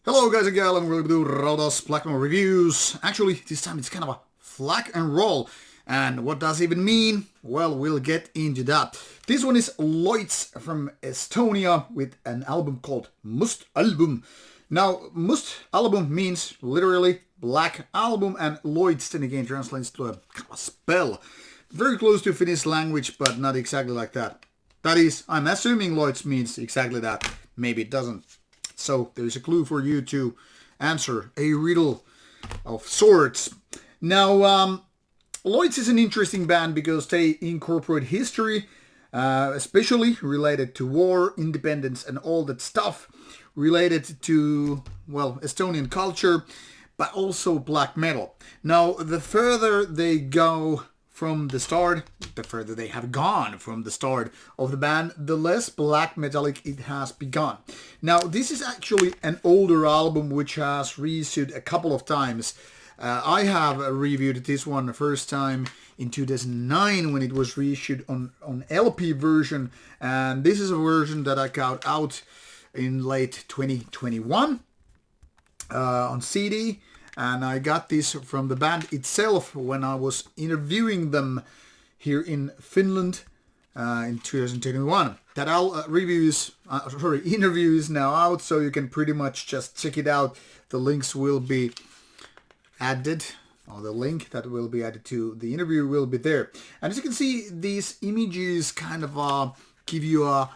Hello guys and gals, and we're going to do Rauta's black metal reviews. Actually, this time it's kind of a flag and roll. And what does it even mean? Well, we'll get into that. This one is Loits from Estonia with an album called Must Album. Now, Must Album means literally black album, and Loits then again translates to a spell. Very close to Finnish language, but not exactly like that. That is, I'm assuming Loits means exactly that. Maybe it doesn't. So there's a clue for you to answer a riddle of sorts. Now, Loits is an interesting band because they incorporate history, especially related to war, independence, and all that stuff related to, well, Estonian culture, but also black metal. Now, the further they go from the start, the further they have gone from the start of the band, the less black metallic it has begun. Now, this is actually an older album which has reissued a couple of times. I have reviewed this one the first time in 2009 when it was reissued on LP version, and this is a version that I got out in late 2021 on CD. And I got this from the band itself when I was interviewing them here in Finland in 2021. That interview is now out, so you can pretty much just check it out. The links will be added, or the link that will be added to the interview will be there. And as you can see, these images kind of give you a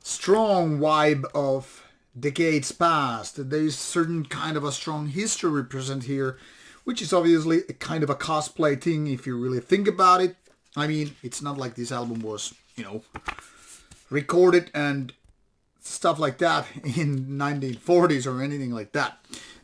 strong vibe of decades past. There's certain kind of a strong history present here, which is obviously a kind of a cosplay thing if you really think about it. I mean, it's not like this album was, recorded and stuff like that in 1940s or anything like that.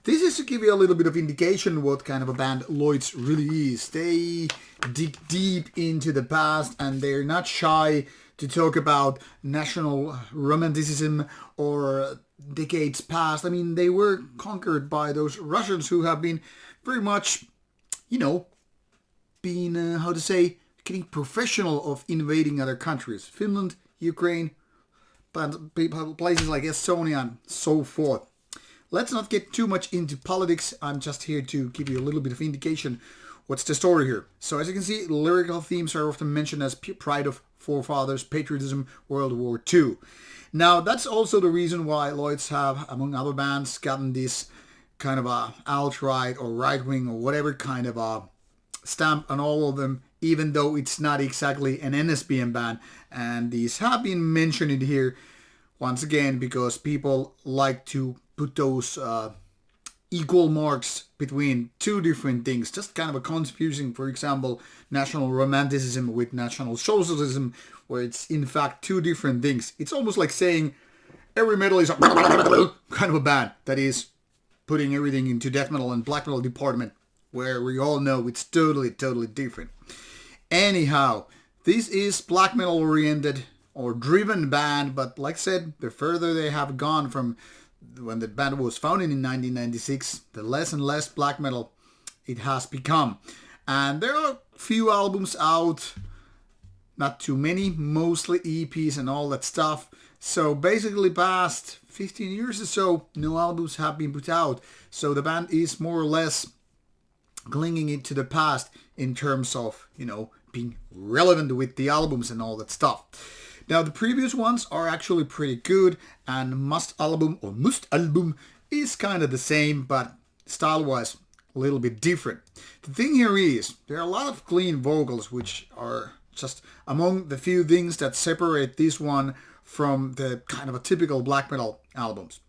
This is to give you a little bit of indication what kind of a band Loits really is. They dig deep into the past and they're not shy to talk about national romanticism or decades past. I mean, they were conquered by those Russians who have been very much, getting professional of invading other countries. Finland, Ukraine, but places like Estonia and so forth. Let's not get too much into politics. I'm just here to give you a little bit of indication what's the story here. So as you can see, lyrical themes are often mentioned as pride of forefathers, patriotism, World War II. Now, that's also the reason why Loits have, among other bands, gotten this kind of a alt-right or right-wing or whatever kind of a stamp on all of them, even though it's not exactly an NSBM band. And these have been mentioned here once again because people like to put those equal marks between two different things. Just kind of a confusing, for example, national romanticism with national socialism, where it's in fact two different things. It's almost like saying every metal is a kind of a band that is putting everything into death metal and black metal department, where we all know it's totally different. Anyhow, this is black metal oriented or driven band, but like I said, the further they have gone from when the band was founded in 1996, the less and less black metal it has become. And there are a few albums out, not too many, mostly EPs and all that stuff. So basically past 15 years or so, no albums have been put out. So the band is more or less clinging it to the past in terms of, being relevant with the albums and all that stuff. Now, the previous ones are actually pretty good, and Must Album is kind of the same, but style-wise a little bit different. The thing here is, there are a lot of clean vocals, which are just among the few things that separate this one from the kind of a typical black metal albums.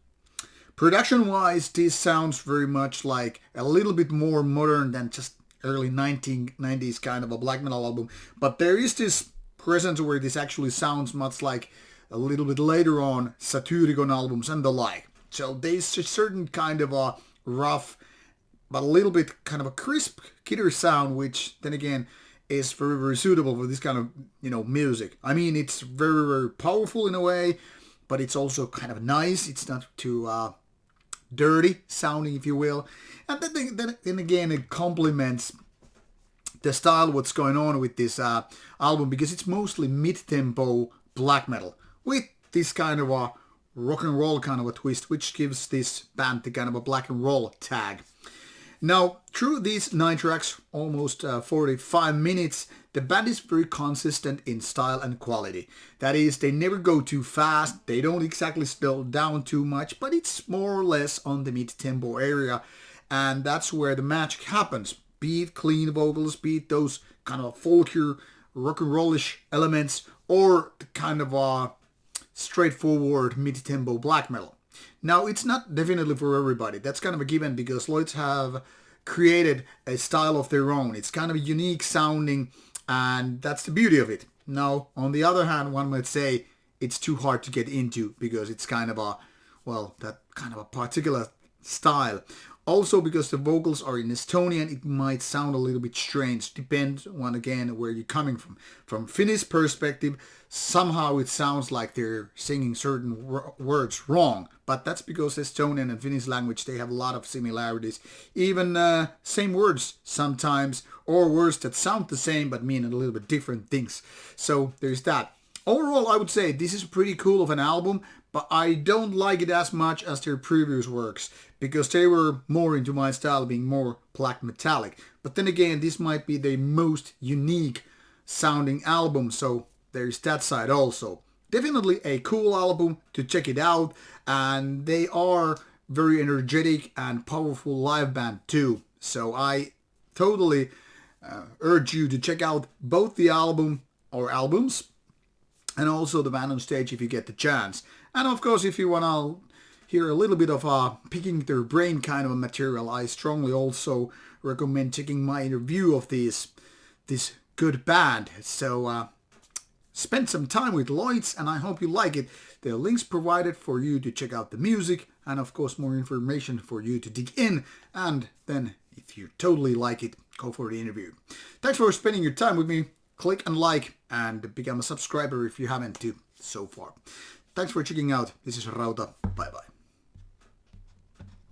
Production-wise, this sounds very much like a little bit more modern than just early 1990s kind of a black metal album, but there is this presence where this actually sounds much like a little bit later on Satyricon albums and the like. So there's a certain kind of a rough but a little bit kind of a crisp guitar sound, which then again is very suitable for this kind of music. I mean, it's very powerful in a way, but it's also kind of nice. It's not too dirty sounding, if you will. And then again, it complements the style, what's going on with this album, because it's mostly mid-tempo black metal with this kind of a rock and roll kind of a twist, which gives this band the kind of a black and roll tag. Now, through these 9 tracks, almost 45 minutes, the band is very consistent in style and quality. That is, they never go too fast, they don't exactly slow down too much, but it's more or less on the mid-tempo area, and that's where the magic happens. Be it clean vocals, be it those kind of folkier, rock and rollish elements, or the kind of straightforward mid-tempo black metal. Now, it's not definitely for everybody. That's kind of a given because Loits have created a style of their own. It's kind of unique sounding, and that's the beauty of it. Now, on the other hand, one might say it's too hard to get into because it's kind of that kind of a particular style. Also, because the vocals are in Estonian, it might sound a little bit strange. Depends on, again, where you're coming from. From Finnish perspective, somehow it sounds like they're singing certain words wrong. But that's because Estonian and Finnish language, they have a lot of similarities. Even same words sometimes, or words that sound the same but mean a little bit different things. So there's that. Overall, I would say this is pretty cool of an album, but I don't like it as much as their previous works, because they were more into my style, being more black metallic. But then again, this might be the most unique sounding album, so there's that side also. Definitely a cool album to check it out, and they are very energetic and powerful live band too. So I totally urge you to check out both the album or albums, and also the band on stage if you get the chance. And of course, if you want to hear a little bit of picking their brain kind of a material, I strongly also recommend checking my interview of this good band. So spend some time with Loits, and I hope you like it. There are links provided for you to check out the music, and of course more information for you to dig in. And then if you totally like it, go for the interview. Thanks for spending your time with me. Click and like and become a subscriber if you haven't so far. Thanks for checking out. This is Rauta. Bye bye.